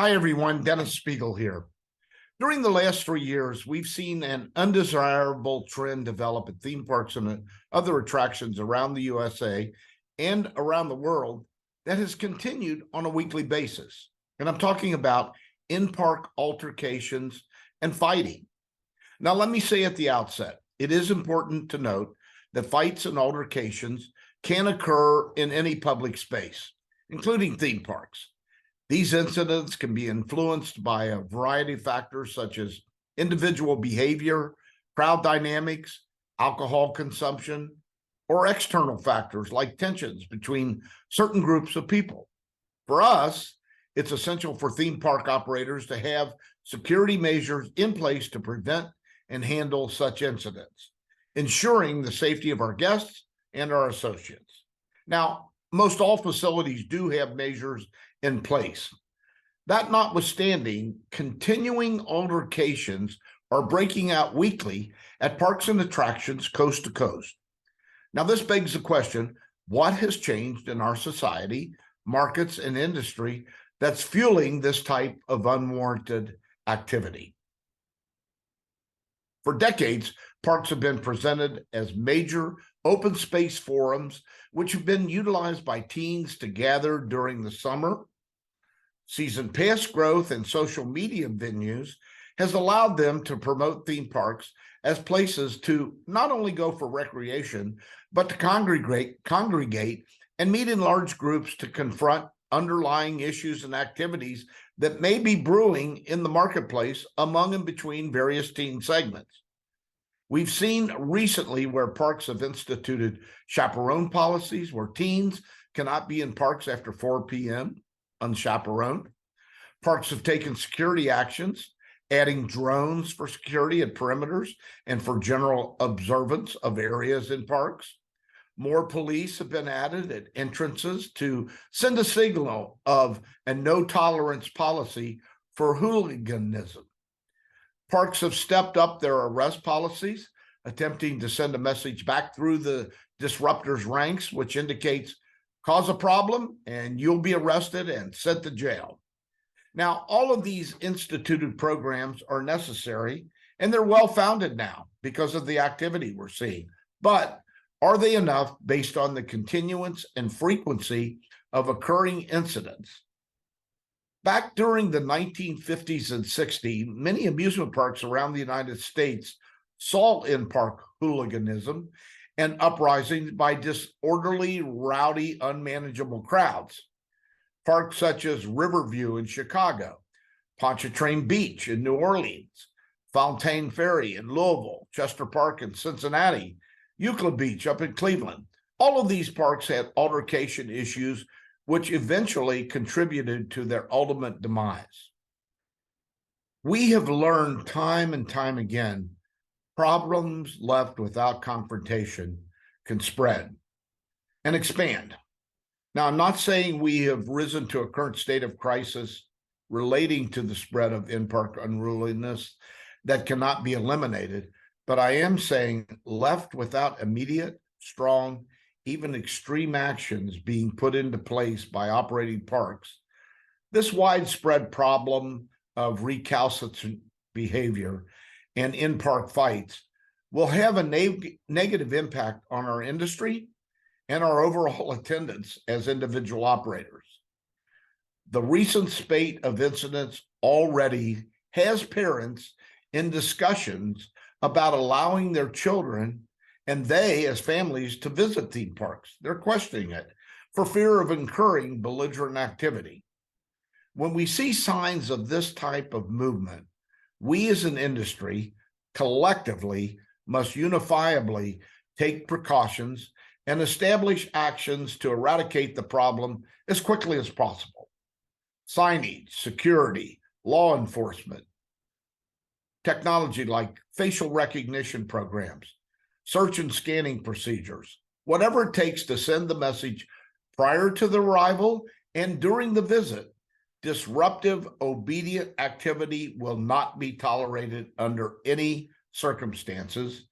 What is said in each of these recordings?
Hi, everyone. Dennis Spiegel here. During the last 3 years, we've seen an undesirable trend develop at theme parks and other attractions around the USA and around the world that has continued on a weekly basis. And I'm talking about in-park altercations and fighting. Now, let me say at the outset, it is important to note that fights and altercations can occur in any public space, including theme parks. These incidents can be influenced by a variety of factors such as individual behavior, crowd dynamics, alcohol consumption, or external factors like tensions between certain groups of people. For us, it's essential for theme park operators to have security measures in place to prevent and handle such incidents, ensuring the safety of our guests and our associates. Now, most all facilities do have measures in place. That notwithstanding, continuing altercations are breaking out weekly at parks and attractions coast to coast. Now, this begs the question, what has changed in our society, markets, and industry that's fueling this type of unwarranted activity? For decades, parks have been presented as major open space forums, which have been utilized by teens to gather during the summer. Season pass growth and social media venues has allowed them to promote theme parks as places to not only go for recreation, but to congregate and meet in large groups to confront underlying issues and activities that may be brewing in the marketplace among and between various teen segments. We've seen recently where parks have instituted chaperone policies where teens cannot be in parks after 4 p.m. unchaperoned. Parks have taken security actions, adding drones for security at perimeters and for general observance of areas in parks. More police have been added at entrances to send a signal of a no tolerance policy for hooliganism. Parks have stepped up their arrest policies, attempting to send a message back through the disruptors' ranks, which indicates cause a problem and you'll be arrested and sent to jail. Now, all of these instituted programs are necessary and they're well-founded now because of the activity we're seeing. But are they enough based on the continuance and frequency of occurring incidents? Back during the 1950s and 60s, many amusement parks around the United States saw in-park hooliganism and uprisings by disorderly, rowdy, unmanageable crowds. Parks such as Riverview in Chicago, Pontchartrain Beach in New Orleans, Fontaine Ferry in Louisville, Chester Park in Cincinnati, Euclid Beach up in Cleveland. All of these parks had altercation issues which eventually contributed to their ultimate demise. We have learned time and time again, problems left without confrontation can spread and expand. Now, I'm not saying we have risen to a current state of crisis relating to the spread of in-park unruliness that cannot be eliminated, but I am saying left without immediate, strong, even extreme actions being put into place by operating parks, this widespread problem of recalcitrant behavior and in-park fights will have a negative impact on our industry and our overall attendance as individual operators. The recent spate of incidents already has parents in discussions about allowing their children and they, as families, to visit theme parks. They're questioning it for fear of incurring belligerent activity. When we see signs of this type of movement, we as an industry collectively must unifiably take precautions and establish actions to eradicate the problem as quickly as possible. Signage, security, law enforcement, technology like facial recognition programs, search and scanning procedures, whatever it takes to send the message prior to the arrival and during the visit. Disruptive, obedient activity will not be tolerated under any circumstances.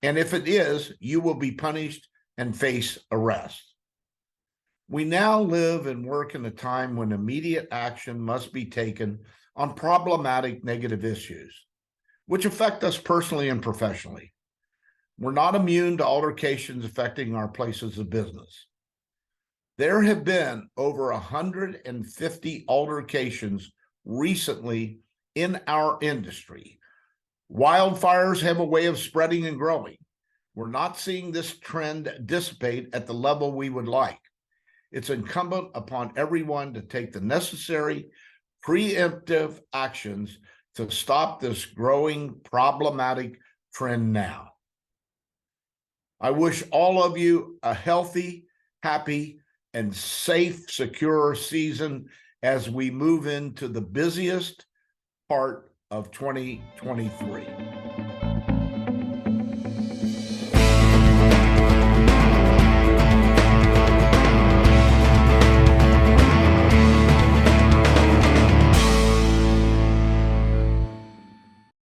And if it is, you will be punished and face arrest. We now live and work in a time when immediate action must be taken on problematic negative issues, which affect us personally and professionally. We're not immune to altercations affecting our places of business. There have been over 150 altercations recently in our industry. Wildfires have a way of spreading and growing. We're not seeing this trend dissipate at the level we would like. It's incumbent upon everyone to take the necessary preemptive actions to stop this growing problematic trend now. I wish all of you a healthy, happy, and safe, secure season as we move into the busiest part of 2023.